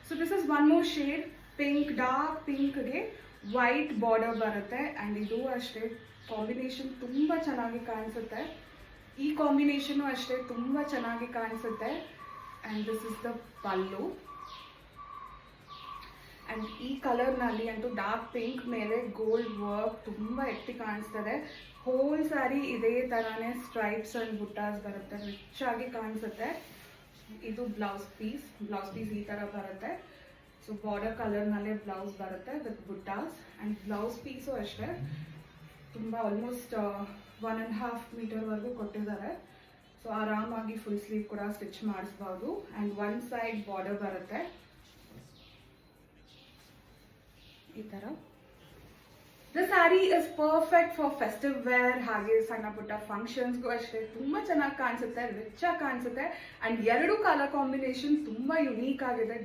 So this is one more shade pink, dark ಪಿಂಕ್ಗೆ white border ಬರುತ್ತೆ. And ಇದು ಅಷ್ಟೇ ಕಾಂಬಿನೇಷನ್ ತುಂಬ ಚೆನ್ನಾಗಿ ಕಾಣಿಸುತ್ತೆ. ಈ ಕಾಂಬಿನೇಷನು ಅಷ್ಟೇ ತುಂಬ ಚೆನ್ನಾಗಿ ಕಾಣಿಸುತ್ತೆ. And this is the pallu. And ಈ ಕಲರ್ನಲ್ಲಿ ಅಂತೂ ಡಾರ್ಕ್ ಪಿಂಕ್ ಮೇಲೆ ಗೋಲ್ಡ್ ವರ್ಕ್ ತುಂಬ ಎತ್ತಿ ಕಾಣಿಸ್ತದೆ. ಹೋಲ್ ಸ್ಯಾರಿ ಇದೇ ಥರನೇ ಸ್ಟ್ರೈಪ್ಸ್ ಆ್ಯಂಡ್ ಬುಟ್ಟಾಸ್ ಬರುತ್ತೆ, ರಿಚ್ ಆಗಿ ಕಾಣಿಸುತ್ತೆ. ಇದು ಬ್ಲೌಸ್ ಪೀಸ್ ಈ ಥರ ಬರುತ್ತೆ. ಸೊ ಬಾರ್ಡರ್ ಕಲರ್ನಲ್ಲೇ ಬ್ಲೌಸ್ ಬರುತ್ತೆ with buttas. And blouse piece ಅಷ್ಟೇ ತುಂಬ ಆಲ್ಮೋಸ್ಟ್ 1.5 ಮೀಟರ್ವರೆಗೂ ಕೊಟ್ಟಿದ್ದಾರೆ. ಸೊ ಆರಾಮಾಗಿ ಫುಲ್ ಸ್ಲೀವ್ ಕೂಡ ಸ್ಟಿಚ್ ಮಾಡಿಸ್ಬೋದು. ಆ್ಯಂಡ್ ಒನ್ ಸೈಡ್ ಬಾರ್ಡರ್ ಬರುತ್ತೆ ಈ ಥರ. The sari is perfect for festive wear, ಹಾಗೆ ಸಣ್ಣ ಪುಟ್ಟ ಫಂಕ್ಷನ್ಸ್ಗೂ ಅಷ್ಟೇ ತುಂಬ ಚೆನ್ನಾಗಿ ಕಾಣಿಸುತ್ತೆ, ರಿಚ್ ಆಗಿ ಕಾಣಿಸುತ್ತೆ. ಆ್ಯಂಡ್ ಎರಡು ಕಲರ್ ಕಾಂಬಿನೇಷನ್ ತುಂಬ ಯುನೀಕ್ ಆಗಿದೆ.